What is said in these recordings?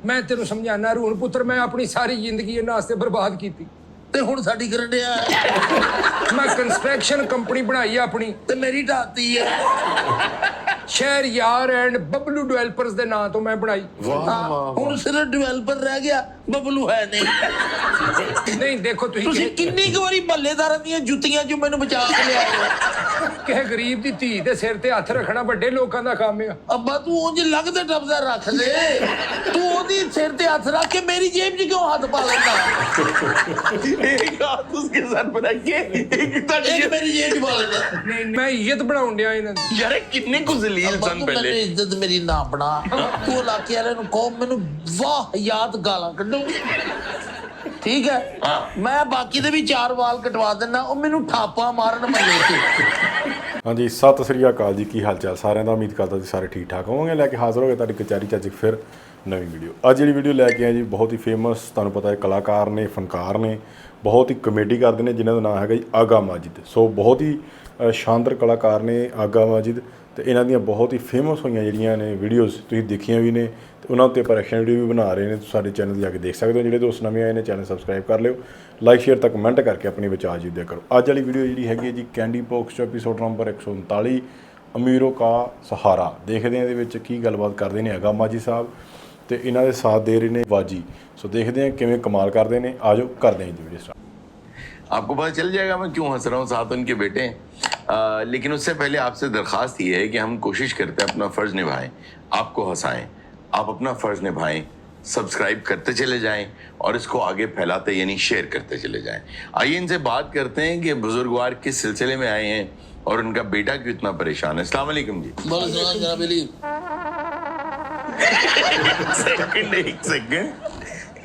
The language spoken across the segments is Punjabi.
मैं तेन समझाना रून पुत्र, मैं अपनी सारी जिंदगी इन्हां वास्ते बर्बाद की। ਤੇ ਹੁਣ ਸਾਡੀ ਕਰਨ ਡਿਆ मैं कंस्ट्रक्शन कंपनी बनाई अपनी ਤੇ ਮੇਰੀ ਢਾਤੀ ਹੈ शहर यार एंड बबलू डेवलपर्स के नाम तो मैं बनाई। ਹੁਣ ਸਿਰਫ ਡਿਵੈਲਪਰ ਰਹਿ ਗਿਆ, ਬਬਲੂ ਹੈ ਨਹੀਂ। नहीं देखो ਤੁਸੀਂ ਕਿੰਨੀ ਕੁ ਵਾਰੀ ਮਹੱਲੇਦਾਰਾਂ ਦੀਆਂ ਜੁੱਤੀਆਂ ਚੋਂ ਮੈਨੂੰ ਬਚਾ ਕੇ ਲਿਆਏ किसी गरीब की धी के सिर ते हथ रखना बड़े लोगों का काम है। ਅੱਬਾ ਤੂੰ ਉਂਝ ਲੱਗਦਾ ਟੱਪਦਾ ਰੱਖ ਦੇ, ਤੂੰ ਉਹਦੀ ਸਿਰ ਤੇ ਹੱਥ ਰੱਖ ਕੇ ਮੇਰੀ ਜੇਬ 'ਚ ਕਿਉਂ ਹੱਥ ਪਾ ਲੈਂਦਾ? एक हाथ उसके सर पर रख के एक ਇਹ ਮੇਰੀ ਜੇਬ 'ਚ ਪਾ ਲੈਂਦਾ। नहीं मैं इज्जत बनाउन दिया इन्हां दी। यार कितने को जलील ਅੱਬਾ सन ਤੂੰ पहले। ਮੈਨੂੰ ਇੱਜ਼ਤ ਮੇਰੀ ਨਾ ਬਣਾ, ਤੂੰ ਇਲਾਕੇ ਵਾਲਿਆਂ ਨੂੰ ਕਹੋ ਮੈਨੂੰ ਵਾਹ ਯਾਦ ਗਾਲਾਂ ਕੱਢੋ, ਠੀਕ ਹੈ? ਮੈਂ ਬਾਕੀ ਦੇ ਵੀ 4 ਵਾਲ ਕਟਵਾ ਦਿੰਦਾ, ਉਹ ਮੈਨੂੰ ਠਾਪਾ ਮਾਰਨ ਮੱਲੇ 'ਚ। ਹਾਂਜੀ ਸਤਿ ਸ੍ਰੀ ਅਕਾਲ ਜੀ, ਕੀ ਹਾਲ ਚਾਲ ਸਾਰਿਆਂ ਦਾ? ਉਮੀਦ ਕਰਦਾ ਤੁਸੀਂ ਸਾਰੇ ਠੀਕ ਠਾਕ ਹੋਵੋਗੇ। ਲੈ ਕੇ ਹਾਜ਼ਰ ਹੋ ਗਏ ਤੁਹਾਡੀ ਕਚਹਿਰੀ 'ਚ ਅੱਜ ਫਿਰ ਨਵੀਂ ਵੀਡੀਓ। ਅੱਜ ਜਿਹੜੀ ਵੀਡੀਓ ਲੈ ਕੇ ਆਏ ਜੀ ਬਹੁਤ ਹੀ ਫੇਮਸ, ਤੁਹਾਨੂੰ ਪਤਾ ਹੈ ਕਲਾਕਾਰ ਨੇ, ਫਨਕਾਰ ਨੇ, ਬਹੁਤ ਹੀ ਕਮੇਡੀ ਕਰਦੇ ਨੇ, ਜਿਨ੍ਹਾਂ ਦਾ ਨਾਮ ਹੈਗਾ ਜੀ ਆਗਾ ਮਾजिद। ਸੋ ਬਹੁਤ ਹੀ ਸ਼ਾਨਦਾਰ ਕਲਾਕਾਰ ਨੇ ਆਗਾ ਮਾजिद, ਤੇ ਇਹਨਾਂ ਦੀਆਂ ਬਹੁਤ ਹੀ ਫੇਮਸ ਹੋਈਆਂ ਜਿਹੜੀਆਂ ਨੇ ਵੀਡੀਓਜ਼ ਤੁਸੀਂ ਦੇਖੀਆਂ ਵੀ ਨੇ, ਤੇ ਉਹਨਾਂ ਉੱਤੇ ਆਪਾਂ ਰਿਐਕਸ਼ਨ ਵੀਡੀਓ ਵੀ ਬਣਾ ਰਹੇ ਨੇ। ਤੁਸੀਂ ਸਾਡੇ ਚੈਨਲ 'ਤੇ ਜਾ ਕੇ ਦੇਖ ਸਕਦੇ ਹੋ। ਜਿਹੜੇ ਦੋਸਤ ਨਵੇਂ ਆਏ ਨੇ ਚੈਨਲ ਸਬਸਕ੍ਰਾਈਬ ਕਰ ਲਿਓ, ਲਾਈਕ ਸ਼ੇਅਰ ਤੱਕ ਕਮੈਂਟ ਕਰਕੇ ਆਪਣੀ ਵਿਚਾਰ ਜੀ ਦਿਆ ਕਰੋ। ਅੱਜ ਵਾਲੀ ਵੀਡੀਓ ਜਿਹੜੀ ਹੈਗੀ ਹੈ ਜੀ ਕੈਂਡੀ ਬੌਕਸ 'ਚ ਐਪੀਸੋਡ ਨੰਬਰ 139 ਅਮੀਰੋਂ ਕਾ ਸਹਾਰਾ। ਦੇਖਦੇ ਹਾਂ ਇਹਦੇ ਵਿੱਚ ਕੀ ਗੱਲਬਾਤ ਕਰਦੇ ਨੇ ਆਗਾ ਮਾजिद ਸਾਹਿਬ, ਤੇ ਇਹਨਾਂ ਦੇ ਸਾਥ ਦੇ ਰਹੇ ਨੇ ਵਾਜੀ। ਸੋ ਦੇਖਦੇ ਹਾਂ ਕਿਵੇਂ ਕਮਾਲ ਕਰਦੇ ਨੇ। ਆਜੋ ਕਰਦੇ ਹਾਂ ਜੀ ਵੀਡੀਓ ਸਟਾਰਟ। आपको पता चल जाएगा मैं क्यों हंस रहा हूँ, साथ उनके बेटे हैं। लेकिन उससे पहले आपसे दरख्वास्त ये है कि हम कोशिश करते हैं अपना फ़र्ज़ निभाएं, आपको हंसाएं। आप अपना फ़र्ज़ निभाएं, सब्सक्राइब करते चले जाएं और इसको आगे फैलाते यानी शेयर करते चले जाएं। आइए इनसे बात करते हैं कि बुजुर्गवार किस सिलसिले में आए हैं और उनका बेटा क्यों इतना परेशान है। अस्सलाम वालेकुम जी। बोलो सलाम जनाब अली।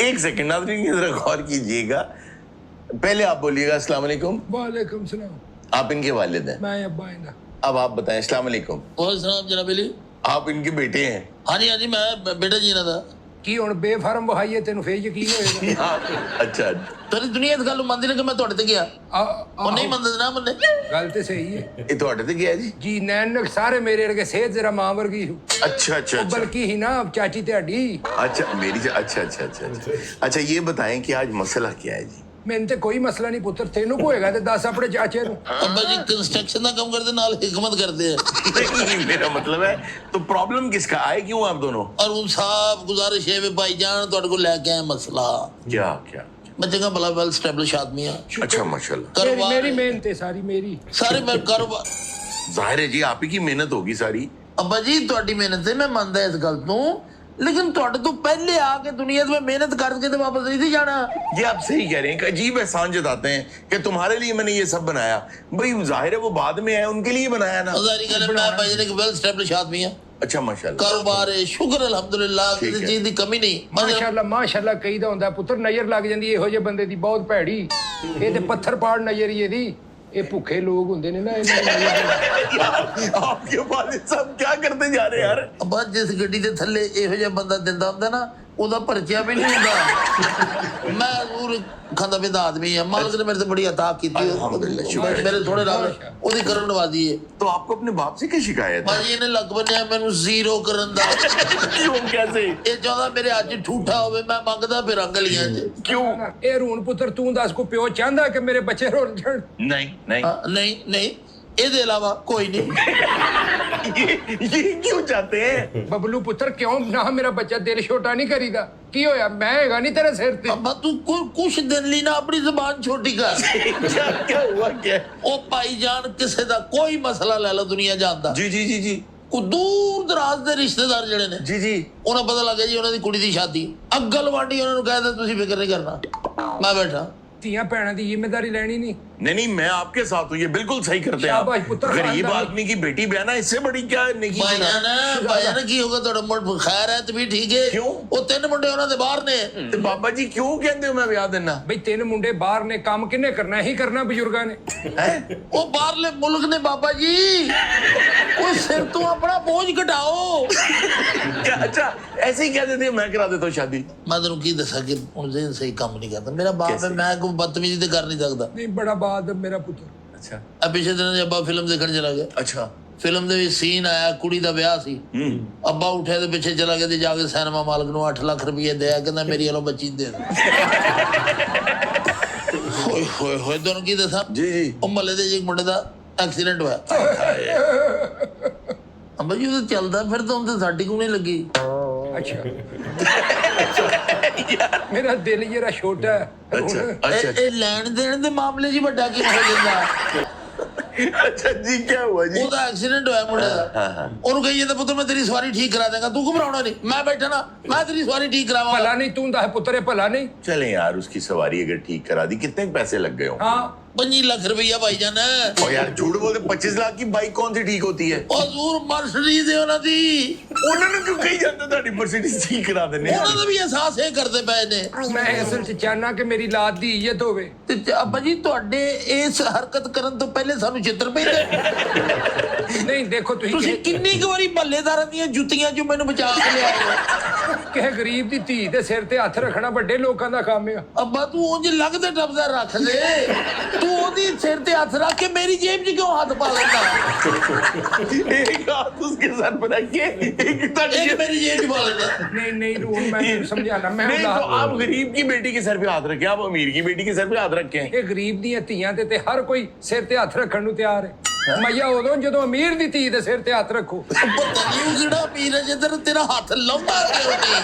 एक सेकंड नाज़रीन जरा गौर कीजिएगा। पहले आप बोलिएगा अस्सलाम वालेकुम। वालेकुम सलाम। आप इनके वालिद हैं। मैं अब्बा इन्हां। अब आप बताएं अस्सलाम वालेकुम। बोलो सलाम जनाब अली। आप इनके बेटे हैं। हाँ जी हाँ जी, मैं बेटा जी ਇਹਨਾਂ ਦਾ। की हुण बेफारम वहाईए तेन फिर यकीन होएगा? अच्छा ਤੇਰੀ ਦੁਨੀਆ ਇਸ ਗੱਲ ਨੂੰ ਮੰਨਦੀ ਨਹੀਂ ਕਿ ਮੈਂ ਤੁਹਾਡੇ ਤੇ ਗਿਆ? ਉਹ ਨਹੀਂ ਮੰਨਦੇ ਨਾ ਮੰਨੇ। गल तो सही है ये तो हटे गया जी। जी। नैन सारे मेरे वर्गे सेहत जरा मां वर्गी अच्छा अच्छा अच्छा बल्कि ही ना चाची तेरी। अच्छा मेरी अच्छा अच्छा अच्छा अच्छा अच्छा ये बताएं कि आज मसला क्या है जी? मैंने तो कोई मसला नहीं पुत्र, तेनू को होएगा ते दस अपने चाचे नू। ਅੱਬਾ ਜੀ ਕੰਸਟਰਕਸ਼ਨ ਦਾ ਕੰਮ ਕਰਦੇ ਨਾਲ हिकमत करते हैं। नहीं मेरा मतलब है तो प्रॉब्लम किसका आए क्यों आप दोनों? और उन साहब गुजारिश है वे भाईजान ਤੁਹਾਡੇ ਕੋਲ ਲੈ ਕੇ ਆਏ ਮਸਲਾ। क्या क्या? मैं चंगा भला वेल स्टैब्लिश आदमी है, अच्छा माशाल्लाह। मेरी कारोबार मेहनत है सारी मेरी। सारे मैं कारोबार। जाहिर है जी आप ही की मेहनत होगी सारी। ਅੱਬਾ ਜੀ ਤੁਹਾਡੀ ਮਿਹਨਤ ਹੈ, ਮੈਂ ਮੰਨਦਾ ਇਸ ਗੱਲ ਤੋਂ, लेकिन ਤੁਹਾਡੇ ਤੋਂ ਪਹਿਲੇ ਆ ਕੇ ਦੁਨੀਆ में मेहनत करके तो वापस नहीं थी जाना। ये आप सही कह रहे हैं, एक अजीब एहसान जताते हैं कि तुम्हारे लिए मैंने ये सब बनाया। भाई जाहिर है वो बाद में आए, उनके लिए बनाया ना। जाहिर गल है मैं भाई ने वेल स्टैब्लिश आदमी है, अच्छा माशाल्लाह। कारोबार है, शुक्र अल्हम्दुलिल्लाह, किसी चीज की कमी नहीं। माशाल्लाह माशाल्लाह कहीदा हुंदा पुत्र, नजर लग जांदी ਇਹੋ ਜਿਹੇ ਬੰਦੇ ਦੀ ਬਹੁਤ ਭੈੜੀ। ਇਹ ਤੇ ਪੱਥਰ ਪਾੜ ਨਜ਼ਰ ਹੀ ਇਹਦੀ। ਇਹ ਭੁੱਖੇ ਲੋਕ ਹੁੰਦੇ ਨੇ ਨਾ आपके वालिद साहब क्या करते जा रहे हैं यार? ਅੱਬਾ ਜਿਸ ਗੱਡੀ ਦੇ ਥੱਲੇ ਇਹੋ ਜਿਹਾ ਬੰਦਾ ਦਿੰਦਾ ਹੁੰਦਾ ਨਾ, ਉਹਦਾ ਪਰਚਾ ਵੀ ਨਹੀਂ ਹੁੰਦਾ। ਮੈਂ ਜ਼ਰੂਰ ਖਾਂਦਾ ਪੀਂਦਾ ਆਦਮੀ ਆ, ਮਾਲਕ ਨੇ ਮੇਰੇ ਤੇ ਬੜੀ ਅਤਾ ਕੀਤੀ। अल्हम्दुलिल्लाह, शुक्र है। ਮੇਰੇ ਥੋੜੇ ਨਾਲ ਉਹਦੀ ਕਰਮ ਨਵਾਜ਼ੀ ਹੈ। तो आपको अपने बाप से क्या शिकायत है? ਭਾਜੀ ਇਹਨੇ ਲੱਗ ਬੰਨਿਆ ਮੈਨੂੰ ਜ਼ੀਰੋ ਕਰਨ ਦਾ। क्यों कैसे? ਇਹ ਚਾਹੁੰਦਾ ਮੇਰੇ ਹੱਥ 'ਚ ਠੂਠਾ ਹੋਵੇ, ਮੈਂ ਮੰਗਦਾ ਫਿਰ ਗਲੀਆਂ 'ਚ। क्यों? ਇਹ ਰੂਣ ਪੁੱਤਰ ਤੂੰ ਦੱਸ ਕੋ ਪਿਓ ਚਾਹੁੰਦਾ ਕਿ ਮੇਰੇ ਬੱਚੇ ਰੁੱਲ ਜਾਣ? नहीं नहीं ਨਹੀਂ ਨਹੀਂ, ਇਹਦੇ ਇਲਾਵਾ ਕੋਈ ਨਹੀਂ। ये क्यों चाहते हैं? ਬਬਲੂ ਪੁੱਤਰ ਕਿਉਂ ਨਾ ਮੇਰਾ ਬੱਚਾ ਦਿਲ ਛੋਟਾ ਨਹੀਂ ਕਰੀਦਾ? ਕੀ ਹੋਇਆ? ਮੈਂ ਹੈਗਾ ਨਹੀਂ ਤੇਰੇ ਸਿਰ ਤੇ? ਅੱਬਾ ਤੂੰ ਕੁਛ ਦਿਨ ਲਈ ਨਾ ਆਪਣੀ ਜ਼ੁਬਾਨ ਛੋਟੀ ਕਰ। क्या क्या हुआ क्या? ਉਹ ਭਾਈਜਾਨ ਕਿਸੇ ਦਾ ਕੋਈ ਮਸਲਾ ਲੈ ਲਓ ਦੁਨੀਆ ਜਾਣਦਾ, जी जी जी जी ਕੋ ਦੂਰ ਦਰਾਜ਼ ਦੇ ਰਿਸ਼ਤੇਦਾਰ ਜਿਹੜੇ ਨੇ, जी जी ਉਹਨਾਂ ਪਤਾ ਲੱਗ ਗਿਆ ਜੀ ਉਹਨਾਂ ਦੀ ਕੁੜੀ ਦੀ ਸ਼ਾਦੀ, ਅੱਗਲ ਵਾਂਡੀ ਉਹਨਾਂ ਨੂੰ ਕਹਿੰਦਾ ਤੁਸੀਂ ਫਿਕਰ ਨਹੀਂ ਕਰਨਾ, ਮੈਂ ਬੈਠਾ। ਧੀਆਂ ਭੈਣਾਂ ਦੀ ਜ਼ਿੰਮੇਵਾਰੀ ਲੈਣੀ ਨਹੀਂ। नहीं मैं आपके साथ हूँ, ये बिल्कुल सही करते हैं शाबाश आप। पुत्र, गरीब खानदानी। आदमी की बेटी बहना इससे बड़ी क्या नेकी है? ਭਾਈਜਾਨ ਕੀ ਹੋਗਾ ਤੁਹਾਡਾ ਮੁੰਡਾ? ਖੈਰ ਹੈ ਤੇ ਵੀ ਠੀਕ ਹੈ। ਕਿਉਂ? ਉਹ 3 ਮੁੰਡੇ ਉਹਨਾਂ ਦੇ ਬਾਹਰ ਨੇ। ਤੇ ਬਾਬਾ ਜੀ ਕਿਉਂ ਕਹਿੰਦੇ ਹੋ ਮੈਂ ਵਿਆਹ ਦੇਣਾ ਬਈ 3 ਮੁੰਡੇ ਬਾਹਰ ਨੇ, ਕੰਮ ਕਿੰਨੇ ਕਰਨਾ? ਹੀ ਕਰਨਾ ਬਜ਼ੁਰਗਾਂ ਨੇ। ਹੈ? ਉਹ ਬਾਹਰਲੇ ਮੁਲਕ ਨੇ ਬਾਬਾ ਜੀ, ਉਹ ਸਿਰ ਤੋਂ ਆਪਣਾ ਬੋਝ ਘਟਾਓ। क्या अच्छा ऐसे ही कह देते हैं मैं करा देता हूँ शादी? ਮੈਂ ਤੈਨੂੰ ਕੀ ਦੱਸਾਂ ਕਿ ਹੁਣ ਜ਼ਿਹਨ ਸਹੀ ਕੰਮ ਨਹੀਂ ਕਰਦਾ। ਮੇਰਾ ਬਾਪ ਹੈ, ਮੈਂ ਕੋਈ ਬਦਤਮੀਜ਼ੀ ਤੇ ਕਰ ਨਹੀਂ ਸਕਦਾ। ਨਹੀਂ ਬੜਾ ਬਾਦ ਮੇਰਾ ਪੁੱਤਰ। अच्छा ਆ ਪਿਛਲੇ ਦਿਨ ਅੱਬਾ ਫਿਲਮ ਦੇਖਣ ਚਲਾ ਗਿਆ, अच्छा ਫਿਲਮ ਦੇ ਵਿੱਚ ਸੀਨ ਆਇਆ, ਕੁੜੀ ਦਾ ਵਿਆਹ ਸੀ, ਅੱਬਾ ਉੱਠਿਆ ਤੇ ਪਿੱਛੇ ਚਲਾ ਗਿਆ ਤੇ ਜਾ ਕੇ ਸਿਨੇਮਾ ਮਾਲਕ ਨੂੰ 8 ਲੱਖ ਰੁਪਏ ਦਿਆ, ਕਹਿੰਦਾ ਮੇਰੀ ਵੱਲੋਂ ਬੱਚੀ ਦੇ ਦੇ। ਹੋਏ ਹੋਏ ਹੋਏ, ਤੁਹਾਨੂੰ ਕੀ ਦੱਸਾਂ ਜੀ ਉਹ ਮਹੱਲੇ ਦੇ ਇੱਕ ਮੁੰਡੇ ਦਾ ਐਕਸੀਡੈਂਟ ਹੋਇਆ। ਅੱਬਾ ਜੀ ਉਹ ਤਾਂ ਚੱਲਦਾ ਫਿਰ ਤਾਂ ਉਹਦੇ ਸਾਡੀ ਕਿਉਂ ਨਹੀਂ ਲੱਗੀ? ਅੱਛਾ ਮੇਰਾ ਦਿਲ ਜਰਾ ਛੋਟਾ ਹੈ। अच्छा ਇਹ ਲੈਣ ਦੇਣ ਦੇ ਮਾਮਲੇ 'ਚ ਵੱਡਾ ਕੀ ਹੋ ਜਾਂਦਾ? अच्छा जी क्या हुआ जी ਉਹਦਾ ਐਕਸੀਡੈਂਟ ਹੋਇਆ ਮੁੰਡੇ ਦਾ, ਉਹਨੂੰ ਕਹੀ ਜਾਂਦਾ ਪੁੱਤਰ ਮੈਂ ਤੇਰੀ ਸਵਾਰੀ ਠੀਕ ਕਰਾ ਦੇਗਾ, ਤੂੰ ਘਬਰਾਉਣਾ ਨਹੀਂ, ਮੈਂ ਬੈਠਾ ਨਾ, ਮੈਂ ਤੇਰੀ ਸਵਾਰੀ ਠੀਕ ਕਰਾਵਾਂਗਾ। ਭਲਾ ਨਹੀਂ ਤੂੰ ਦੱਸ ਪੁੱਤਰ, ਇਹ ਭਲਾ नहीं? चले यार उसकी सवारी अगर ठीक करा दी कितने पैसे लग गए हो हाँ 25 ਲੱਖ ਰੁਪਈਆ ਭਾਈ ਜਾਨ। और यार झूठ बोलते 25 लाख की बाइक कौन सी ठीक होती है ਉਹ ਜ਼ੂਰ ਮਰਸਡੀਜ਼ ਦੇ ਉਹਨਾਂ ਦੀ, उन्होंने क्यों कही जाता था मर्सिडीज ठीक करा देने ਉਹਨਾਂ ਦਾ ਵੀ ਅਹਿਸਾਸ ਇਹ ਕਰਦੇ ਪਏ ਨੇ। मैं असल च चाहना कि मेरी लात दी इज्जत होवे। ਤੇ ਅੱਬਾ ਜੀ ਤੁਹਾਡੇ ਇਸ ਹਰਕਤ ਕਰਨ ਤੋਂ ਪਹਿਲੇ ਸਾਨੂੰ ਚਿੱਤਰ ਪੈਂਦੇ। नहीं देखो ਤੁਸੀਂ ਕਿੰਨੀ ਕੁ ਵਾਰੀ ਮਹੱਲੇਦਾਰਾਂ ਦੀਆਂ ਜੁੱਤੀਆਂ 'ਚੋਂ ਮੈਨੂੰ ਬਚਾ ਕੇ ਲਿਆਏ ਹੋ। ਕਿਸੇ ਗਰੀਬ ਦੀ ਧੀ ਦੇ ਸਿਰ ਤੇ ਹੱਥ ਰੱਖਣਾ ਵੱਡੇ ਲੋਕਾਂ ਦਾ ਕੰਮ ਆ। ਅੱਬਾ ਤੂੰ ਉਂਝ ਲੱਗਦਾ ਟੱਪਦਾ ਰੱਖ ਦੇ, ਤੂੰ ਉਹਦੀ ਸਿਰ ਤੇ ਹੱਥ ਰੱਖ ਕੇ ਮੇਰੀ ਜੇਬ 'ਚ ਕਿਉਂ ਹੱਥ ਪਾ ਲੈਂਦਾ? एक हाथ उसके सर पर रख के एक ਇੱਕ ਮੇਰੀ ਜੇਬ 'ਚ ਪਾ ਲੈਂਦਾ। नहीं नहीं रूल मैं तेनू समझाना, मैं नहीं औलाद तो आप गरीब की बेटी के सर पे हाथ रखें, आप अमीर की बेटी के सर पे हाथ रखें। ਇਹ ਗਰੀਬ ਦੀਆਂ ਧੀਆਂ ਤੇ ਹਰ ਕੋਈ ਸਿਰ ਤੇ ਹੱਥ ਰੱਖਣ ਨੂੰ ਤਿਆਰ ਹੈ। ਮਈਆ ਉਦੋਂ ਜਦੋਂ ਅਮੀਰ ਦੀ ਧੀ ਦੇ ਸਿਰ ਤੇ ਹੱਥ ਰੱਖੋ। ਪਤਾ ਨਹੀਂ ਉਹ ਕਿਹੜਾ ਅਮੀਰ ਹੈ ਜਿੱਧਰ ਤੇਰਾ ਹੱਥ ਲਾਉਂਦਾ ਕਿਉਂ ਨਹੀਂ?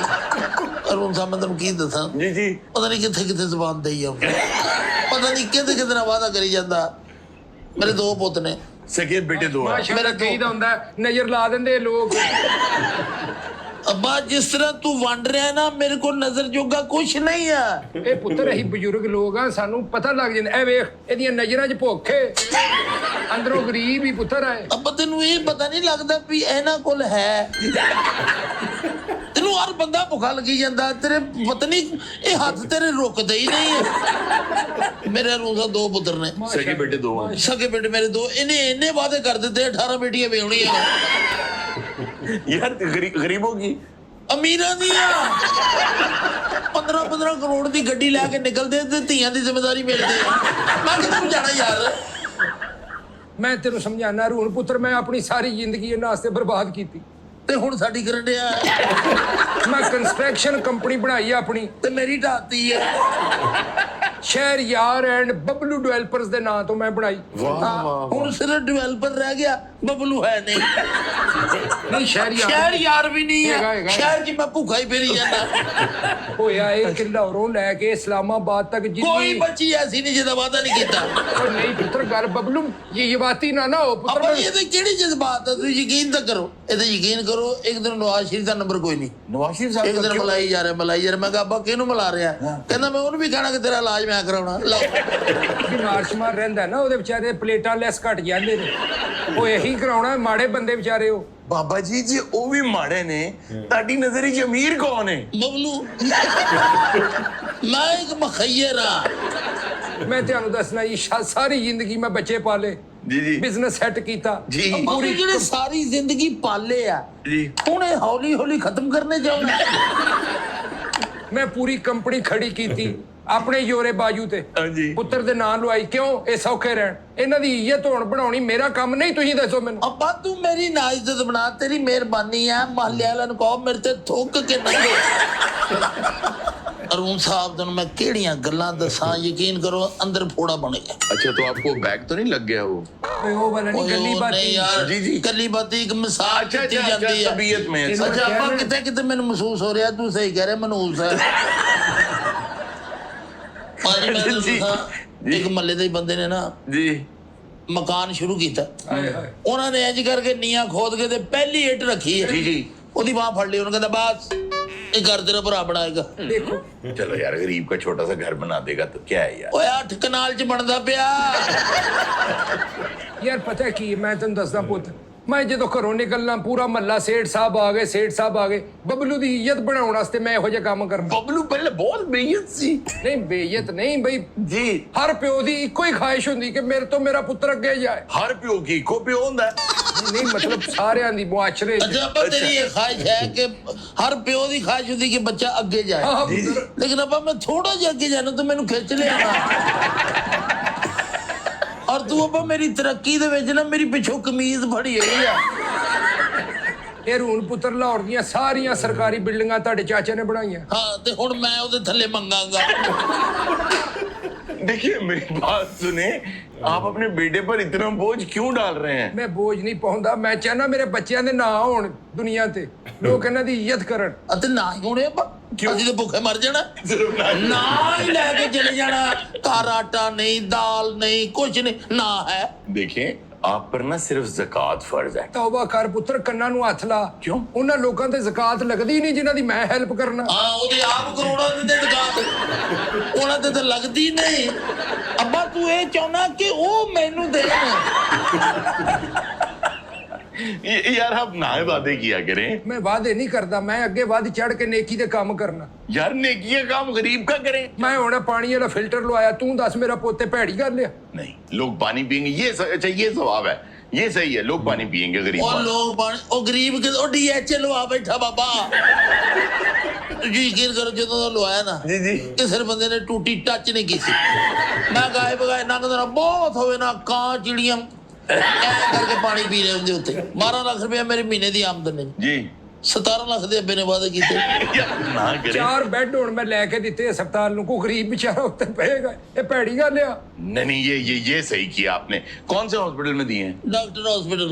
ਅਰੁਣ ਸਾਹਿਬ ਮੈਂ ਤੁਹਾਨੂੰ ਕੀ ਦੱਸਾਂ, जी जी ਪਤਾ ਨਹੀਂ ਕਿੱਥੇ ਕਿੱਥੇ ਜ਼ਬਾਨ ਦੇਈ ਆ, ਪਤਾ ਨਹੀਂ ਕਿਹਦੇ ਕਿਹਦੇ ਨਾਲ ਵਾਅਦਾ ਕਰੀ ਜਾਂਦਾ। ਮੇਰੇ 2 ਪੁੱਤ ਨੇ, सके बेटे दो हैं। ਮਾਸ਼ਾਅੱਲਾ ਕਹੀਦਾ ਹੁੰਦਾ ਨਜ਼ਰ ਲਾ ਦਿੰਦੇ ਲੋਕ। ਅੱਬਾ ਜਿਸ ਤਰ੍ਹਾਂ ਤੂੰ ਵੰਡ ਰਿਹਾ ਨਾ, ਮੇਰੇ ਕੋਲ ਨਜ਼ਰ ਜੋਗਾ ਕੁਛ ਨਹੀਂ ਆ। ਇਹ ਪੁੱਤਰ ਅਸੀਂ ਬਜ਼ੁਰਗ ਲੋਕ ਆ, ਸਾਨੂੰ ਪਤਾ ਲੱਗ ਜਾਂਦਾ। ਇਹ ਵੇਖ ਇਹਦੀਆਂ ਨਜ਼ਰਾਂ 'ਚ ਭੁੱਖ ਹੈ, ਅੰਦਰੋਂ ਗਰੀਬ ਹੀ ਪੁੱਤਰ ਹੈ। ਅੱਬਾ ਤੈਨੂੰ ਇਹ ਪਤਾ ਨਹੀਂ ਲੱਗਦਾ ਵੀ ਇਹਨਾਂ ਕੋਲ ਹੈ? ਤੈਨੂੰ ਹਰ ਬੰਦਾ ਭੁੱਖਾ ਲੱਗੀ ਜਾਂਦਾ, ਤੇਰੇ ਪਤਾ ਨਹੀਂ ਇਹ ਹੱਥ ਤੇਰੇ ਰੁਕਦੇ ਹੀ ਨਹੀਂ ਹੈ। ਮੇਰੇ ਰੋਜ਼ਾ 2 ਪੁੱਤਰ ਨੇ, सके बेटे दो हैं। ਸਕੇ ਬੇਟੇ ਮੇਰੇ 2। ਇਹਨੇ ਇੰਨੇ ਵਾਅਦੇ ਕਰ ਦਿੱਤੇ 18 ਬੇਟੀਆਂ ਵਿਆਹੁਣੀਆਂ ਨੇ। यार गरीबों की ਅਮੀਰਾਂ ਦੀਆਂ 15-15 ਕਰੋੜ ਦੀ ਗੱਡੀ ਲੈ ਕੇ ਨਿਕਲਦੇ ਤੇ ਧੀਆਂ ਦੀ ਜ਼ਿੰਮੇਵਾਰੀ ਮਿਲਦੀ। ਮੈਂ ਕਿੱਥੇ ਜਾਣਾ ਯਾਰ? ਮੈਂ ਤੈਨੂੰ ਸਮਝਾਣਾ ਰੂਣ ਪੁੱਤਰ, ਮੈਂ ਆਪਣੀ ਸਾਰੀ ਜ਼ਿੰਦਗੀ ਇਹਨਾਂ ਵਾਸਤੇ ਬਰਬਾਦ ਕੀਤੀ। ਤੇ ਹੁਣ ਸਾਡੀ ਕਰਨ ਡਿਆ ਮੈਂ ਕੰਸਟਰਕਸ਼ਨ ਕੰਪਨੀ ਬਣਾਈ ਆਪਣੀ ਤੇ ਮੇਰੀ ਢਾਤੀ ਹੈ। ਸ਼ਹਿਰਯਾਰ ਐਂਡ ਬਬਲੂ ਡਿਵੈਲਪਰਸ ਦੇ ਨਾਂ ਤੋਂ ਮੈਂ ਬਣਾਈ। ਹੁਣ ਸਿਰਫ ਡਿਵੈਲਪਰ ਰਹਿ ਗਿਆ, ਬਬਲੂ ਹੈ ਨਹੀਂ। ਨਹੀਂ ਸ਼ਹਿਰਯਾਰ ਸ਼ਹਿਰ ਯਾਰ ਵੀ ਨਹੀਂ ਹੈਗਾ, ਹੈ, ਹੈਗਾ। ਸ਼ਹਿਰ 'ਚ ਮੈਂ ਭੁੱਖਾ ਹੀ ਫੇਰੀ ਜਾਂਦਾ। ਹੋਇਆ ਇਹ ਕਿ ਲਾਹੌਰੋਂ ਲੈ ਕੇ ਇਸਲਾਮਾਬਾਦ ਤੱਕ ਕੋਈ ਜਿੰਨੀ ਬੱਚੀ ਐਸੀ ਨਹੀਂ ਜਿਹਦਾ ਵਾਅਦਾ ਨਹੀਂ ਕੀਤਾ। ਉਹ ਨਹੀਂ ਪੁੱਤਰ ਗੱਲ ਬਬਲੂ ਯਵਾਤੀ ਨਾ ਹੋ ਪੁੱਤਰ। ਆਪਾਂ ਜੀ ਇਹਦੇ ਕਿਹੜੀ ਜਜ਼ਬਾਤ ਹੈ? ਤੁਸੀਂ ਯਕੀਨ ਤਾਂ ਕਰੋ, ਇਹਦੇ ਯਕੀਨ ਕਰੋ। ਇੱਕ ਦਿਨ ਨਵਾਜ਼ ਸ਼ਰੀਫ ਦਾ ਨੰਬਰ ਕੋਈ ਨਹੀਂ, नवाज शरीफ ਇੱਕ साहब ਦਿਨ ਮਲਾਈ ਜਾ ਰਿਹਾ, ਮਲਾਈ ਜਾ ਰਿਹਾ। ਮੈਂ ਕਿਹਾ ਅੱਬਾ ਕਿਹਨੂੰ ਮਿਲਾ ਰਿਹਾ? ਕਹਿੰਦਾ ਮੈਂ ਉਹਨੂੰ ਵੀ ਕਹਿਣਾ ਕਿ ਤੇਰਾ ਇਲਾਜ ਮੈਂ ਕਰਾਉਣਾ। ਲਓ ਬਿਮਾਰ ਸ਼ਮਾਰ ਰਹਿੰਦਾ ਨਾ, ਉਹਦੇ ਵਿਚਾਰੇ ਪਲੇਟਾਂ ਲੈਸ ਘਟ ਜਾਂਦੇ ਨੇ। ਉਹ ਇਹੀ ਕਰਾਉਣਾ, ਮਾੜੇ ਬੰਦੇ ਵਿਚਾਰੇ ਉਹ। बाबा जी जी ओ भी माड़े ने ताड़ी नजर च अमीर कौन है ਬਬਲੂ ਮੈਂ ਇੱਕ ਮਖੱਯਰ ਆ। ਮੈਂ ਤੁਹਾਨੂੰ ਦੱਸਣਾ ਜੀ ਸਾਰੀ ਜ਼ਿੰਦਗੀ ਮੈਂ ਬੱਚੇ ਪਾਲੇ, जी जी ਬਿਜ਼ਨਸ ਸੈੱਟ ਕੀਤਾ। जी ਪੂਰੀ ਜਿਹੜੇ ਸਾਰੀ ਜ਼ਿੰਦਗੀ ਪਾਲੇ ਆ, जी ਹੁਣ ਇਹ ਹੌਲੀ ਹੌਲੀ ਖਤਮ ਕਰਨੇ ਚਾਹੁੰਦਾ। ਮੈਂ ਪੂਰੀ ਕੰਪਨੀ ਖੜੀ ਕੀਤੀ ਆਪਣੇ ਯੋਰੇ ਬਾਜੂ ਤੇ, हाँ जी ਪੁੱਤਰ ਦੇ ਨਾਂ ਲਵਾਈ। ਕਿਉਂ? ਇਹ ਸੌਖੇ ਰਹਿਣ। ਇਹਨਾਂ ਦੀ ਇੱਜ਼ਤ ਹੋਣ ਬਣਾਉਣੀ ਮੇਰਾ ਕੰਮ ਨਹੀਂ। ਤੁਸੀਂ ਦੱਸੋ ਮੈਨੂੰ। ਅੱਬਾ ਤੂੰ ਮੇਰੀ ਨਾ ਇੱਜ਼ਤ ਬਣਾ, ਤੇਰੀ ਮਿਹਰਬਾਨੀ ਆ। ਮਹੱਲੇ ਵਾਲਿਆਂ ਨੂੰ ਕਹੋ ਮੇਰੇ ਤੇ ਥੁੱਕ ਕੇ ਨੰਗੋ। ਅਰੁਣ ਸਾਹਿਬ ਤੁਹਾਨੂੰ ਮੈਂ ਕਿਹੜੀਆਂ ਗੱਲਾਂ ਦੱਸਾਂ, ਯਕੀਨ ਕਰੋ ਅੰਦਰ ਫੋੜਾ ਬਣ ਗਿਆ। अच्छा तो आपको बैग तो नहीं लग गया वो ਓਏ ਉਹ ਵਾਲਾ ਨਹੀਂ, ਗੱਲੀ ਬਾਤ ਨਹੀਂ ਯਾਰ, ਜੀ, ਜੀ। ਗੱਲੀ ਬਾਤੀ ਇੱਕ ਮਿਸਾਲ अच्छा ਦਿੱਤੀ अच्छा अच्छा ਜਾਂਦੀ ਹੈ। तबीयत में अच्छा। ਅੱਛਾ ਅੱਬਾ ਕਿਤੇ ਕਿਤੇ ਮੈਨੂੰ ਮਹਿਸੂਸ ਹੋ ਰਿਹਾ, ਤੂੰ ਸਹੀ ਕਹਿ ਰਿਹਾ, ਮਨਹੂਸ ਹੈ। ਅੱਜ ਮੈਂ ਤੁਹਾਨੂੰ ਜੀ, ਦੱਸਾਂ, ਜੀ। ਇੱਕ ਮਹੱਲੇ ਦੇ ਬੰਦੇ ਨੇ ਨਾ जी ਮਕਾਨ ਸ਼ੁਰੂ ਕੀਤਾ। ਹਾਏ ਹਾਏ। ਉਹਨਾਂ ਨੇ ਇੰਜ ਕਰਕੇ ਨੀਆਂ ਖੋਦ ਕੇ ਤੇ ਪਹਿਲੀ ਇੱਟ ਰੱਖੀ ਹੈ। जी जी ਉਹਦੀ ਬਾਹ ਫੜ ਲਈ, ਉਹਨੂੰ ਕਹਿੰਦਾ ਬਸ ਇਹ ਘਰ ਤੇਰਾ ਭਰਾ ਬਣਾਏਗਾ। ਦੇਖੋ चलो यार गरीब का छोटा सा घर बना देगा तो क्या है यार ਓਏ 8 ਕਨਾਲ ਚ ਬਣਦਾ ਪਿਆ। ਯਾਰ ਪਤਾ ਕੀ ਮੈਂ ਤੈਨੂੰ ਦੱਸਦਾ ਪੁੱਤ, ਮੈਂ ਜਦੋਂ ਘਰੋਂ ਨਿਕਲਣਾ ਪੂਰਾ ਮਹੱਲਾ ਸੇਠ ਸਾਹਿਬ ਆ ਗਏ, ਸੇਠ ਸਾਹਿਬ ਆ ਗਏ। ਬਬਲੂ ਦੀ ਇੱਜ਼ਤ ਬਣਾਉਣ ਵਾਸਤੇ ਮੈਂ ਇਹੋ ਜਿਹਾ ਕੰਮ ਕਰਨਾ। बबलू पहले बहुत बेइज्जत सी ਨਹੀਂ ਬੇਇੱਜ਼ਤ ਨਹੀਂ ਬਈ, जी ਹਰ ਪਿਓ ਦੀ ਇੱਕੋ ਹੀ ਖਾਹਿਸ਼ ਹੁੰਦੀ ਕਿ ਮੇਰੇ ਤੋਂ ਮੇਰਾ ਪੁੱਤਰ ਅੱਗੇ ਜਾਏ। हर प्यो की को प्यो होता है ਨਹੀਂ ਮਤਲਬ ਸਾਰਿਆਂ ਦੀ ਮੁਆਸ਼ਰੇ 'ਚ। ਅੱਛਾ ਅੱਬਾ ਤੇਰੀ ਇਹ ਖਾਹਿਸ਼ ਹੈ ਕਿ ਹਰ ਪਿਓ ਦੀ ਖਾਹਿਸ਼ ਹੁੰਦੀ ਕਿ ਬੱਚਾ ਅੱਗੇ ਜਾਏ, ਹਾਂ ਪੁੱਤਰ, ਲੇਕਿਨ ਅੱਬਾ ਮੈਂ ਥੋੜਾ ਜਿਹਾ ਅੱਗੇ ਜਾਣਾ ਤਾਂ ਮੈਨੂੰ ਖਿੱਚ ਲਿਆ ਔਰ ਔਰ ਤੂੰ ਅੱਬਾ ਮੇਰੀ ਤਰੱਕੀ ਦੇ ਵਿੱਚ ਨਾ ਮੇਰੀ ਪਿੱਛੋਂ ਕਮੀਜ਼ ਫੜੀ ਹੋਈ ਆ। ਇਹ ਰੂਣ ਪੁੱਤਰ ਲਾਹੌਰ ਦੀਆਂ ਸਾਰੀਆਂ ਸਰਕਾਰੀ ਬਿਲਡਿੰਗਾਂ ਤੁਹਾਡੇ ਚਾਚੇ ਨੇ ਬਣਾਈਆਂ। ਹਾਂ ਤੇ ਹੁਣ ਮੈਂ ਉਹਦੇ ਥੱਲੇ ਮੰਗਾਂਗਾ। देखिए मेरी बात सुने, आप अपने बेटे पर इतना बोझ क्यों डाल रहे हैं? ਮੈਂ ਬੋਝ ਨਹੀਂ ਪਾਉਂਦਾ, ਮੈਂ ਚਾਹਨਾ ਮੇਰੇ ਬੱਚਿਆਂ ਦੇ ਨਾਂ ਹੋਣ ਦੁਨੀਆ ਤੇ, ਲੋਕ ਇਹਨਾਂ ਦੀ ਇੱਜ਼ਤ ਕਰਨ। ਅਤੇ ਨਾ ਹੀ ਹੋਣੇ ਆਪਾਂ ਅਸੀਂ ਤੇ ਭੁੱਖੇ ਮਰ ਜਾਣਾ। ਨਾ ਹੀ ਲੈ ਕੇ ਚਲੇ ਜਾਣਾ। ਘਰ ਆਟਾ ਨਹੀਂ, ਦਾਲ ਨਹੀਂ, ਕੁਝ ਨਹੀਂ ਨਾ ਹੈ। देखिए आप पर ना सिर्फ ज़कात फर्ज है। ਤੌਬਾ ਕਰ ਪੁੱਤਰ, ਕੰਨਾਂ ਨੂੰ ਹੱਥ ਲਾ। ਕਿਉਂ? ਉਹਨਾਂ ਲੋਕਾਂ ਤੇ ਜ਼ਕਾਤ ਲੱਗਦੀ ਨਹੀਂ ਜਿਨ੍ਹਾਂ ਦੀ ਮੈਂ ਹੈਲਪ ਕਰਨਾ। ਹਾਂ ਉਹਦੇ ਆਪ ਕਰੋੜਾਂ ਦੇ ਦੁਕਾਨ ਉਹਨਾਂ ਤੇ ਤਾਂ ਲੱਗਦੀ ਨਹੀਂ। ਅੱਬਾ ਤੂੰ ਇਹ ਚਾਹੁੰਦਾ ਕਿ ਉਹ ਮੈਨੂੰ ਦੇਣ। यार आप ना वादे किया करें। ਮੈਂ ਵਾਅਦੇ ਨਹੀਂ ਕਰਦਾ, ਮੈਂ ਅੱਗੇ ਵੱਧ ਚੜ ਕੇ ਨੇਕੀ ਦੇ ਕੰਮ ਕਰਨਾ। यार नेकी का काम गरीब का करें। ਮੈਂ ਹੁਣ ਪਾਣੀ ਵਾਲਾ ਫਿਲਟਰ ਲਵਾਇਆ, ਤੂੰ ਦੱਸ ਮੇਰਾ ਪੋਤੇ ਭੈੜੀ ਗੱਲ ਆ? नहीं, लोग पानी पियेंगे, अच्छा ये स्वभाव है, ये सही है, लोग पानी पियेंगे गरीब ਉਹ माँ। ਲੋਕ ਬਣ ਉਹ ਗਰੀਬ ਕਿ ਉਹ ਡੀਐਚ ਲਵਾ ਬੈਠਾ ਬਾਬਾ। ਜੀ ਯਕੀਨ ਕਰੋ ਜਦੋਂ ਦਾ ਲਵਾਇਆ ਨਾ जी जी ਕਿਸੇ ਬੰਦੇ ਨੇ ਟੂਟੀ ਟੱਚ ਨਹੀਂ ਕੀਤੀ। ਮੈਂ ਗਾਏ ਬਗਾਏ ਨੰਗ ਦਾ ਬਹੁਤ ਹੋਵੇ ਨਾ ਕਾਂ ਚਿੜੀਆਂ ਐ ਕਰਕੇ ਪਾਣੀ ਪੀ ਰਹੇ ਹੁੰਦੇ ਉੱਤੇ। 12 ਲੱਖ ਰੁਪਏ ਮੇਰੀ ਮਹੀਨੇ ਦੀ ਆਮਦਨ ਹੈ। जी 17 ਲੱਖ ਦੇ ਅੱਬੇ ਨੇ ਵਾਅਦੇ ਕੀਤੇ। यार ना करें। 4 ਬੈੱਡ ਹੁਣ ਮੈਂ ਲੈ ਕੇ ਦਿੱਤੇ ਹਸਪਤਾਲ ਨੂੰ, ਕੋਈ ਗਰੀਬ ਵਿਚਾਰਾ ਉੱਤੇ ਪਏਗਾ? ਇਹ ਭੈੜੀ ਗੱਲ ਆ। नहीं नहीं ये सही किया आपने। कौन से हॉस्पिटल में दिए हैं? ਡਾਕਟਰ ਹਸਪੀਟਲ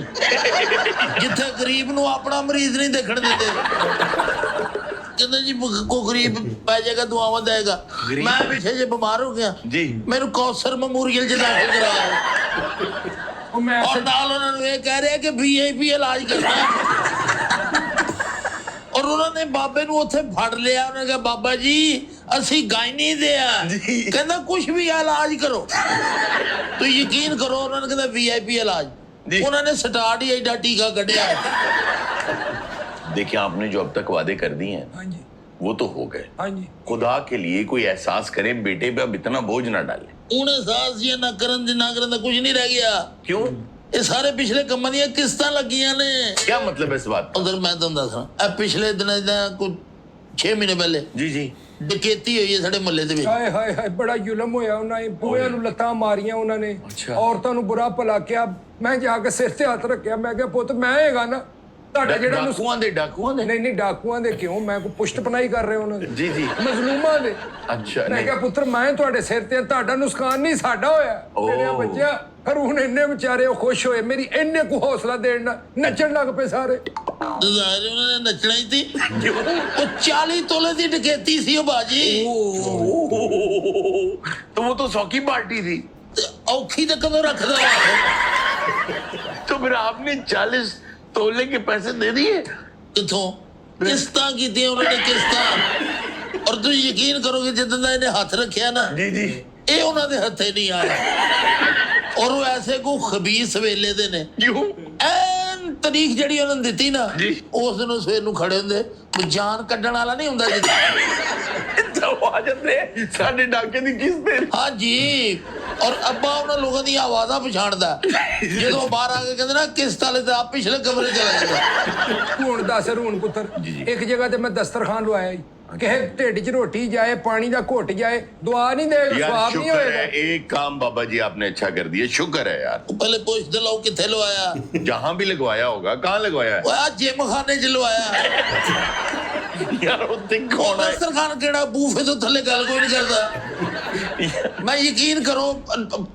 ਜਿੱਥੇ ਗਰੀਬ ਨੂੰ ਆਪਣਾ ਮਰੀਜ਼ ਨਹੀਂ ਦੇਖਣ ਦਿੰਦੇ। ਕਹਿੰਦੇ ਜੀ ਕੋ ਗਰੀਬ ਪੈ ਜਾਏਗਾ ਦੁਆਵਾਂ ਦੇਗਾ। ਮੈਂ ਪਿੱਛੇ ਜੇ ਬਿਮਾਰ ਹੋ ਗਿਆ जी ਮੈਨੂੰ ਕੌਸਰ ਮੈਮੋਰੀਅਲ ਚ ਦਾਖਲ ਕਰਾਇਆ। ਉਹ ਮੈਂ ਔਰ ਨਾਲ ਉਹਨਾਂ ਨੂੰ ਇਹ ਕਹਿ ਰਿਹਾ ਕਿ ਵੀਆਈਪੀ ਇਲਾਜ ਕਰਨਾ। ਔਰ ਉਹਨਾਂ ਨੇ ਬਾਬੇ ਨੂੰ ਉੱਥੇ ਫੜ ਲਿਆ। ਉਹਨਾਂ ਨੇ ਕਿਹਾ ਬਾਬਾ ਜੀ ਅਸੀਂ ਗਾਇਨੀ ਦੇ ਆ। ਕਹਿੰਦਾ ਕੁਝ ਵੀ ਇਲਾਜ ਕਰੋ। ਤੁਸੀਂ ਯਕੀਨ ਕਰੋ ਉਹਨਾਂ ਨੇ ਕਹਿੰਦਾ ਵੀਆਈਪੀ ਇਲਾਜ। ਜੀ। ਉਹਨਾਂ ਨੇ ਸਟਾਰਟ ਹੀ ਐਡਾ ਟੀਕਾ ਕੱਢਿਆ। देखिए आपने जो अब तक वादे कर दिए हैं ਹਾਂਜੀ वो तो हो गए। ਹਾਂਜੀ खुदा के लिए कोई एहसास करे, बेटे पे अब इतना बोझ ना डाले। ਉਹਨੇ ਸਾਸ ਜੀ ਨਾ ਕਰਨ ਦੀ ਨਾ ਕਰਨ ਦਾ ਕੁਝ ਨਹੀਂ ਰਹਿ ਗਿਆ। क्यों? ਇਹ ਸਾਰੇ ਪਿਛਲੇ ਕੰਮਾਂ ਦੀਆਂ ਕਿਸ਼ਤਾਂ ਲੱਗੀਆਂ ਨੇ। क्या मतलब है इस बात का? ਉਧਰ ਮੈਂ ਤੁਹਾਨੂੰ ਦੱਸਾਂ ਇਹ ਪਿਛਲੇ ਦਿਨਾਂ ਦਾ ਕੋਈ 6 ਮਹੀਨੇ ਪਹਿਲੇ जी जी ਡਕੈਤੀ ਹੋਈ ਹੈ ਸਾਡੇ ਮੁਹੱਲੇ ਦੇ ਵਿੱਚ। ਹਾਏ ਹਾਏ ਹਾਏ, ਬੜਾ ਜ਼ੁਲਮ ਹੋਇਆ। ਉਹਨਾਂ ਨੇ ਬੂਹਿਆਂ ਨੂੰ ਲੱਤਾਂ ਮਾਰੀਆਂ, ਉਹਨਾਂ ਨੇ ਅੱਛਾ। ਔਰਤਾਂ ਨੂੰ ਬੁਰਾ ਭਲਾ ਕਿਹਾ। ਮੈਂ ਜਾ ਕੇ ਸਿਰ ਤੇ ਹੱਥ ਰੱਖਿਆ, ਮੈਂ ਕਿਹਾ ਪੁੱਤ ਮੈਂ ਹੈਗਾ ਨਾ ਤੁਹਾਡਾ ਜਿਹੜਾ डाकुआं दे ਨਹੀਂ ਡਾਕੂਆਂ ਦੇ ਕਿਉਂ, ਮੈਂ ਕੋਈ ਪੁਸ਼ਟ ਪਨਾਈ ਕਰ ਰਿਹਾ ਉਹਨਾਂ ਦੀ, जी जी ਮਜ਼ਲੂਮਾਂ ਦੇ। अच्छा ਮੈਂ नहीं ਕਿਹਾ ਪੁੱਤਰ ਮੈਂ ਤੁਹਾਡੇ ਸਿਰ ਤੇ, ਤੁਹਾਡਾ ਨੁਕਸਾਨ ਨਹੀਂ ਸਾਡਾ ਹੋਇਆ। ਮੇਰੇ ਓਹ। ਬੱਚਿਆ ਹਰੂਨ ਇੰਨੇ ਵਿਚਾਰੇ ਉਹ ਖੁਸ਼ ਹੋਏ, ਮੇਰੀ ਇੰਨੇ ਕੁ ਹੌਸਲਾ ਦੇਣ ਨਾਲ ਨੱਚਣ ਲੱਗ ਪਏ ਸਾਰੇ। ਜ਼ਾਹਿਰ ਉਹਨਾਂ ਨੇ ਨੱਚਣਾ ਹੀ ਸੀ। ਉਹ 40 ਤੋਲੇ ਦੀ ਡਕੈਤੀ ਸੀ ਉਹ ਬਾਜੀ। तो वो तो सौकी पार्टी थी। ਤੇ ਔਖੀ ਤਾਂ ਕਦੋਂ ਰੱਖਦਾ तो फिर आपने 40 तोले के पैसे दे दिए? ਕਿੱਥੋਂ ਕਿਸ਼ਤਾਂ ਕੀਤੀਆਂ ਉਹਨਾਂ ਨੇ ਕਿਸ਼ਤਾਂ। ਔਰ ਤੁਸੀਂ ਯਕੀਨ ਕਰੋਗੇ ਜਦੋਂ ਦਾ ਇਹਨੇ ਹੱਥ ਰੱਖਿਆ ਨਾ जी जी ਇਹ ਉਹਨਾਂ ਦੇ ਹੱਥੇ ਨਹੀਂ ਆਇਆ। ਔਰ ਉਹ ਐਸੇ ਕੋ ਖਬੀਸ ਵੇਲੇ ਦੇ ਨੇ। क्यों? ਐਨ ਤਰੀਕ ਜਿਹੜੀ ਉਹਨਾਂ ਨੇ ਦਿੱਤੀ ਨਾ ਜੀ। ਉਸ ਦਿਨ ਸਵੇਰ ਨੂੰ ਖੜੇ ਹੁੰਦੇ। ਜਾਨ ਕੱਢਣ ਵਾਲਾ ਨਹੀਂ ਹੁੰਦਾ ਜੀ। ਸਾਡੇ ਡਾਕੇ ਦੀ ਕਿਸ ਤੇ? ਹਾਂਜੀ ਔਰ ਅੱਬਾ ਉਹਨਾਂ ਲੋਕਾਂ ਦੀਆਂ ਆਵਾਜ਼ਾਂ ਪਛਾਣਦਾ। ਜਦੋਂ ਬਾਹਰ ਆ ਕੇ ਕਹਿੰਦੇ ਨਾ ਕਿਸ ਤਾਲੇ ਤੇ ਆਪ ਪਿਛਲੇ ਕਮਰੇ ਚਲਾ ਜਾਂਦਾ। ਹੁਣ ਦੱਸ ਰੂਣ ਪੁੱਤਰ, ਇੱਕ ਜਗ੍ਹਾ ਤੇ ਮੈਂ ਦਸਤਰਖਾਨ ਲਵਾਇਆ ਜੀ, ਕਿਸੇ ਢਿੱਡ 'ਚ ਰੋਟੀ ਜਾਏ, ਪਾਣੀ ਦਾ ਘੁੱਟ ਜਾਏ, ਦੁਆ ਨਹੀਂ ਦੇਗਾ, यार ਸਵਾਬ ਨਹੀਂ शुक्र ਹੋਏਗਾ। है, एक काम बाबा जी आपने अच्छा कर दिया, शुक्र है यार। ਉਹ ਪਹਿਲੇ ਪੁੱਛਦੇ ਲਓ ਕਿੱਥੇ ਲਵਾਇਆ। जहां भी लगवाया होगा, कहाँ लगवाया है? ਉਹ ਆ ਜਿਮ ਖਾਨੇ ਚ ਲਵਾਇਆ। यार वो दिन कौन है? ਦਸਤਰਖਾਨ ਕਿਹੜਾ ਬੂਫੇ ਤੋਂ ਥੱਲੇ ਗੱਲ ਕੋਈ ਨਹੀਂ ਕਰਦਾ। ਮੈਂ ਯਕੀਨ ਕਰੋ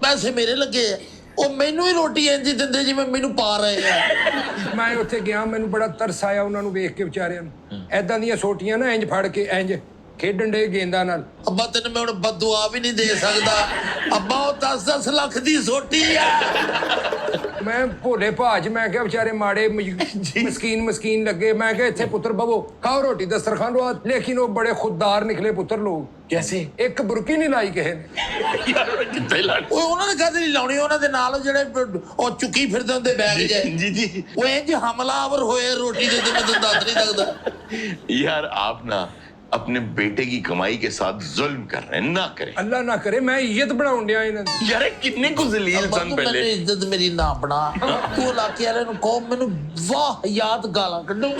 ਪੈਸੇ ਮੇਰੇ ਲੱਗੇ ਆ। ਉਹ ਮੈਨੂੰ ਹੀ ਰੋਟੀ ਇੰਜ ਦਿੰਦੇ ਜਿਵੇਂ ਮੈਨੂੰ ਪਾ ਰਹੇ ਆ। ਮੈਂ ਉੱਥੇ ਗਿਆ, ਮੈਨੂੰ ਬੜਾ ਤਰਸ ਆਇਆ ਉਹਨਾਂ ਨੂੰ ਵੇਖ ਕੇ ਵਿਚਾਰਿਆਂ ਨੂੰ। ਐਦਾਂ ਦੀਆਂ ਸੋਟੀਆਂ ਨਾ ਇੰਜ ਫੜ ਕੇ ਇੰਜ ਖੇਡਣ ਦੇ ਗੇਂਦਾਂ ਨਾਲ। ਅੱਬਾ ਤੈਨੂੰ ਮੈਂ ਹੁਣ ਬਦਦੁਆ ਵੀ ਨਹੀਂ ਦੇ ਸਕਦਾ। ਅੱਬਾ ਉਹ 10-10 ਲੱਖ ਦੀ ਸੋਟੀ ਆ। ਮੈਂ ਭੋਲੇ ਭਾਜ, ਮੈਂ ਕਿਹਾ ਵਿਚਾਰੇ ਮਾੜੇ ਮਸਕੀਨ ਲੱਗੇ। ਮੈਂ ਕਿਹਾ ਇੱਥੇ ਪੁੱਤਰ ਬਵੋ, ਖਾਓ ਰੋਟੀ ਦਸਤਰਖਾਨ ਲਵਾ। ਲੇਕਿਨ ਉਹ ਬੜੇ ਖੁਦਦਾਰ ਨਿਕਲੇ ਪੁੱਤਰ ਲੋਕ। कैसे? ਇੱਕ ਬੁਰਕੀ ਨਹੀਂ ਲਾਈ ਕਿਸੇ ਨੇ। यार कितने लाख? ਉਹ ਉਹਨਾਂ ਨੇ ਕਦੇ ਨਹੀਂ ਲਾਉਣੀ। ਉਹਨਾਂ ਦੇ ਨਾਲ ਜਿਹੜੇ ਉਹ ਚੁੱਕੀ ਫਿਰਦੇ ਹੁੰਦੇ ਬੈਗ ਜੇ जी जी ਉਹ ਇੰਜ ਹਮਲਾਵਰ ਹੋਏ ਰੋਟੀ ਦੇ ਤੇ ਮੈਂ ਤੁਹਾਨੂੰ ਦੱਸ ਨਹੀਂ ਸਕਦਾ। यार आप ना अपने बेटे की कमाई के साथ जुल्म कर रहे हैं, ना करें। ਅੱਲਾ ਨਾ ਕਰੇ, ਮੈਂ ਇੱਜ਼ਤ ਬਣਾਉਣ ਡਿਆ ਇਹਨਾਂ ਦੀ। यार कितने को जलील ਅੱਬਾ सन ਤੂੰ पहले। ਮੈਨੂੰ ਇੱਜ਼ਤ ਮੇਰੀ ਨਾ ਬਣਾ। ਤੂੰ ਇਲਾਕੇ ਵਾਲਿਆਂ ਨੂੰ ਕਹੋ ਮੈਨੂੰ ਵਾਹ ਯਾਦ ਗਾਲਾਂ ਕੱਢੋ।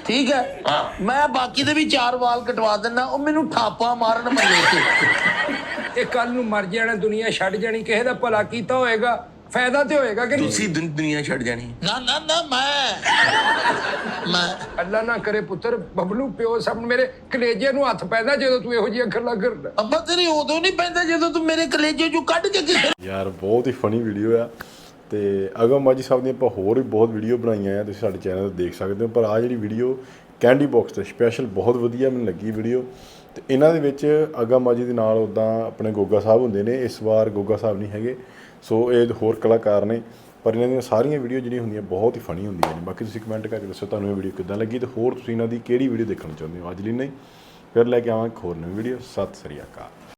ਠੀਕ ਹੈ ਹਾਂ। ਮੈਂ ਬਾਕੀ ਦੇ ਵੀ 4 ਵਾਲ ਕਟਵਾ ਦਿੰਦਾ। ਉਹ ਮੈਨੂੰ ਠਾਪਾ ਮਾਰਨ ਮੱਲੇ ਤੇ। ਇਹ ਕੱਲ ਨੂੰ ਮਰ ਜਾਣਾ, ਦੁਨੀਆ ਛੱਡ ਜਾਣੀ, ਕਿਸੇ ਦਾ ਭਲਾ ਕੀਤਾ ਹੋਏਗਾ, ਫਾਇਦਾ ਤੇ ਹੋਏਗਾ ਕਿ ਨਹੀਂ? दूसरी दुनिया छड़ जानी। ਨਾ ਨਾ ਨਾ ਮੈਂ ਅੱਲਾ ਨਾ ਕਰੇ ਪੁੱਤਰ, ਬਬਲੂ ਪਿਓ ਸਭ ਮੇਰੇ ਕਲੇਜੇ ਨੂੰ ਹੱਥ ਪੈਂਦਾ ਜਦੋਂ ਤੂੰ ਇਹੋ ਜਿਹੀਆਂ ਗੱਲਾਂ ਕਰਦਾ। ਅੱਬਾ ਤੇਰੀ ਉਦੋਂ ਨਹੀਂ ਪੈਂਦਾ ਜਦੋਂ ਤੂੰ ਮੇਰੇ ਕਲੇਜੇ ਚੋਂ ਕੱਢ ਕੇ ਕਿਸੇ ਯਾਰ ਬਹੁਤ ਹੀ ਫਨੀ ਵੀਡੀਓ ਆ। ਤੇ ਅਗਮ ਮਾਜੀ ਸਾਹਿਬ ਦੀਆਂ ਆਪਾਂ ਹੋਰ ਵੀ ਬਹੁਤ ਵੀਡੀਓ ਬਣਾਈਆਂ ਆ, ਤੁਸੀਂ ਸਾਡੇ ਚੈਨਲ ਤੇ ਦੇਖ ਸਕਦੇ ਹੋ। ਪਰ ਆ ਜਿਹੜੀ ਵੀਡੀਓ ਕੈਂਡੀ ਬਾਕਸ ਤੇ ਸਪੈਸ਼ਲ ਬਹੁਤ ਵਧੀਆ ਮੈਨੂੰ ਲੱਗੀ ਵੀਡੀਓ। ਤੇ ਇਹਨਾਂ ਦੇ ਵਿੱਚ ਅਗਮ ਮਾਜੀ ਦੇ ਨਾਲ ਉੱਦਾਂ ਆਪਣੇ ਗੋਗਾ ਸਾਹਿਬ ਹੁੰਦੇ ਨੇ, ਇਸ ਵਾਰ ਗੋਗਾ ਸਾਹਿਬ ਨਹੀਂ ਹੈਗੇ, ਸੋ ਇਹ ਹੋਰ ਕਲਾਕਾਰ ਨੇ। ਪਰ ਇਹਨਾਂ ਦੀਆਂ ਸਾਰੀਆਂ ਵੀਡੀਓ ਜਿਹੜੀਆਂ ਹੁੰਦੀਆਂ ਬਹੁਤ ਹੀ ਫਨੀ ਹੁੰਦੀਆਂ ਨੇ। ਬਾਕੀ ਤੁਸੀਂ ਕਮੈਂਟ ਕਰਕੇ ਦੱਸੋ ਤੁਹਾਨੂੰ ਇਹ ਵੀਡੀਓ ਕਿੱਦਾਂ ਲੱਗੀ ਤੇ ਹੋਰ ਤੁਸੀਂ ਇਹਨਾਂ ਦੀ ਕਿਹੜੀ ਵੀਡੀਓ ਦੇਖਣਾ ਚਾਹੁੰਦੇ ਹੋ। ਅੱਜ ਲਈ ਨਹੀਂ, ਫਿਰ ਲੈ ਕੇ ਆਵਾਂਗੇ ਹੋਰ ਨਵੀਂ ਵੀਡੀਓ। ਸਤਿ ਸ੍ਰੀ ਅਕਾਲ।